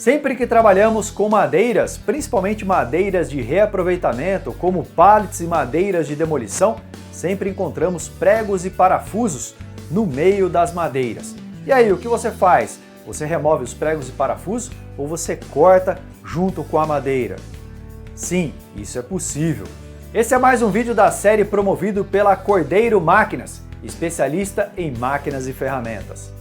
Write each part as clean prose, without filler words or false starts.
Sempre que trabalhamos com madeiras, principalmente madeiras de reaproveitamento, como pallets e madeiras de demolição, sempre encontramos pregos e parafusos no meio das madeiras. E aí, o que você faz? Você remove os pregos e parafusos ou você corta junto com a madeira? Sim, isso é possível. Esse é mais um vídeo da série promovido pela Cordeiro Máquinas, especialista em máquinas e ferramentas.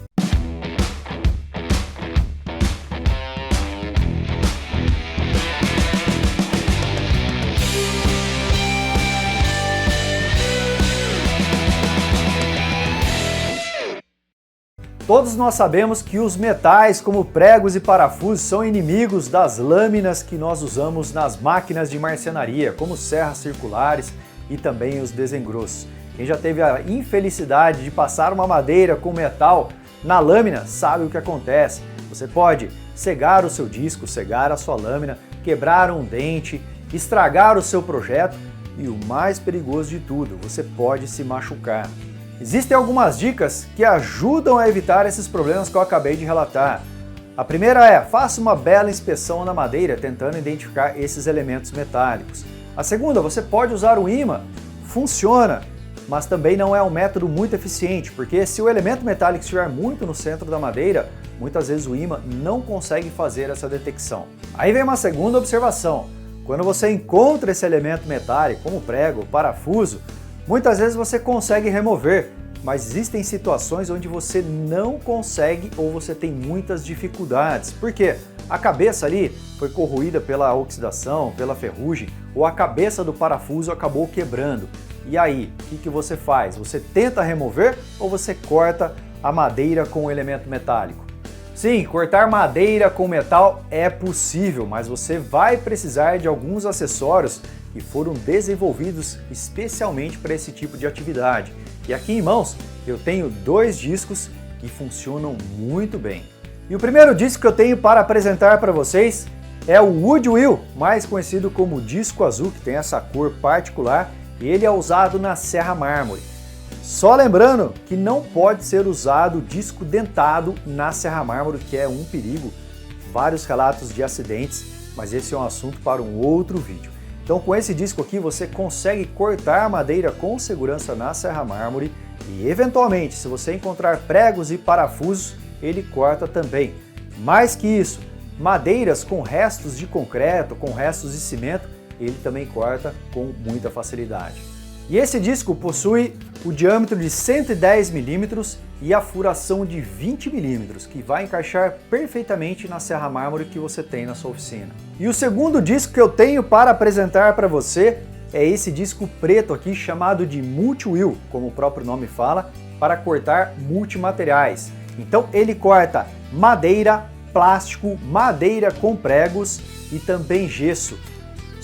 Todos nós sabemos que os metais, como pregos e parafusos, são inimigos das lâminas que nós usamos nas máquinas de marcenaria, como serras circulares e também os desengrossos. Quem já teve a infelicidade de passar uma madeira com metal na lâmina sabe o que acontece. Você pode cegar o seu disco, cegar a sua lâmina, quebrar um dente, estragar o seu projeto e o mais perigoso de tudo, você pode se machucar. Existem algumas dicas que ajudam a evitar esses problemas que eu acabei de relatar. A primeira é, faça uma bela inspeção na madeira, tentando identificar esses elementos metálicos. A segunda, você pode usar o ímã, funciona, mas também não é um método muito eficiente, porque se o elemento metálico estiver muito no centro da madeira, muitas vezes o ímã não consegue fazer essa detecção. Aí vem uma segunda observação. Quando você encontra esse elemento metálico, como prego, parafuso, muitas vezes você consegue remover, mas existem situações onde você não consegue ou você tem muitas dificuldades. Por quê? A cabeça ali foi corroída pela oxidação, pela ferrugem, ou a cabeça do parafuso acabou quebrando. E aí, o que você faz? Você tenta remover ou você corta a madeira com o elemento metálico? Sim, cortar madeira com metal é possível, mas você vai precisar de alguns acessórios que foram desenvolvidos especialmente para esse tipo de atividade. E aqui em mãos eu tenho dois discos que funcionam muito bem. E o primeiro disco que eu tenho para apresentar para vocês é o Wood Wheel, mais conhecido como disco azul, que tem essa cor particular, e ele é usado na serra mármore. Só lembrando que não pode ser usado disco dentado na serra mármore, que é um perigo, vários relatos de acidentes, mas esse é um assunto para um outro vídeo. Então com esse disco aqui você consegue cortar a madeira com segurança na serra mármore e eventualmente, se você encontrar pregos e parafusos, ele corta também. Mais que isso, madeiras com restos de concreto, com restos de cimento, ele também corta com muita facilidade. E esse disco possui o diâmetro de 110 mm e a furação de 20 mm, que vai encaixar perfeitamente na serra mármore que você tem na sua oficina. E o segundo disco que eu tenho para apresentar para você é esse disco preto aqui, chamado de Multi-Wheel, como o próprio nome fala, para cortar multimateriais. Então ele corta madeira, plástico, madeira com pregos e também gesso.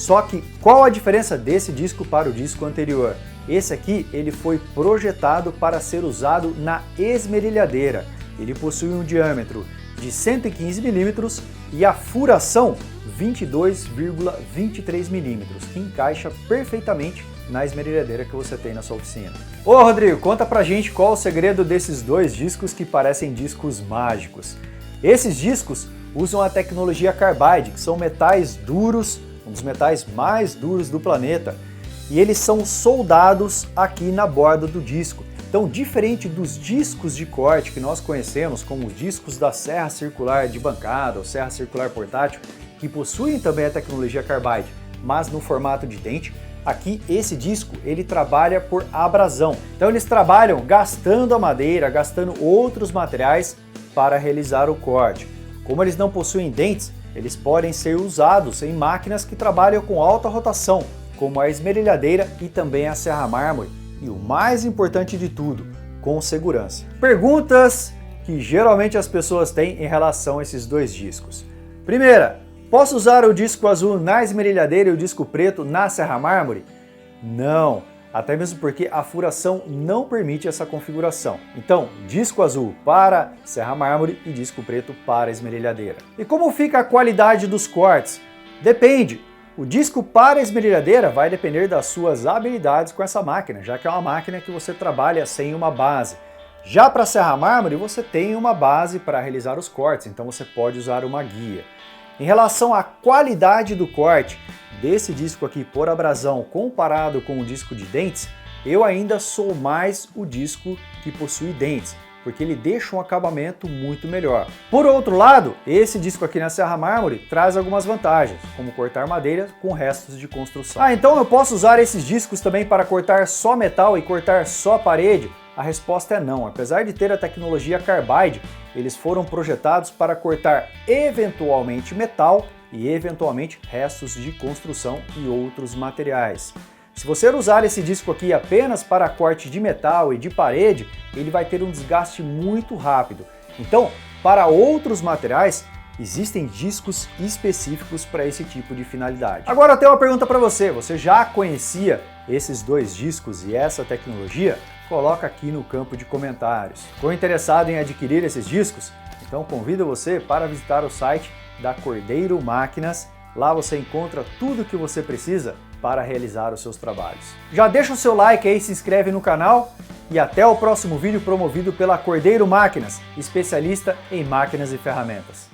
Só que qual a diferença desse disco para o disco anterior? Esse aqui ele foi projetado para ser usado na esmerilhadeira. Ele possui um diâmetro de 115 mm e a furação 22,23 mm, que encaixa perfeitamente na esmerilhadeira que você tem na sua oficina. Ô Rodrigo, conta pra gente qual o segredo desses dois discos que parecem discos mágicos. Esses discos usam a tecnologia carbide, que são metais duros, um dos metais mais duros do planeta, e eles são soldados aqui na borda do disco. Então, diferente dos discos de corte que nós conhecemos, como os discos da serra circular de bancada ou serra circular portátil, que possuem também a tecnologia carbide, mas no formato de dente, aqui esse disco ele trabalha por abrasão. Então eles trabalham gastando a madeira, gastando outros materiais para realizar o corte. Como eles não possuem dentes, eles podem ser usados em máquinas que trabalham com alta rotação, como a esmerilhadeira e também a serra mármore. E o mais importante de tudo, com segurança. Perguntas que geralmente as pessoas têm em relação a esses dois discos. Primeira, posso usar o disco azul na esmerilhadeira e o disco preto na serra mármore? Não, até mesmo porque a furação não permite essa configuração. Então, disco azul para serra mármore e disco preto para esmerilhadeira. E como fica a qualidade dos cortes? Depende. O disco para esmerilhadeira vai depender das suas habilidades com essa máquina, já que é uma máquina que você trabalha sem uma base. Já para a serra mármore, você tem uma base para realizar os cortes, então você pode usar uma guia. Em relação à qualidade do corte desse disco aqui por abrasão comparado com o disco de dentes, eu ainda sou mais o disco que possui dentes, porque ele deixa um acabamento muito melhor. Por outro lado, esse disco aqui na serra mármore traz algumas vantagens, como cortar madeira com restos de construção. Então eu posso usar esses discos também para cortar só metal e cortar só parede? A resposta é não. Apesar de ter a tecnologia Carbide, eles foram projetados para cortar eventualmente metal e eventualmente restos de construção e outros materiais. Se você usar esse disco aqui apenas para corte de metal e de parede, ele vai ter um desgaste muito rápido. Então, para outros materiais, existem discos específicos para esse tipo de finalidade. Agora eu tenho uma pergunta para você. Você já conhecia esses dois discos e essa tecnologia? Coloca aqui no campo de comentários. Ficou interessado em adquirir esses discos? Então convido você para visitar o site da Cordeiro Máquinas. Lá você encontra tudo o que você precisa para realizar os seus trabalhos. Já deixa o seu like aí, se inscreve no canal e até o próximo vídeo promovido pela Cordeiro Máquinas, especialista em máquinas e ferramentas.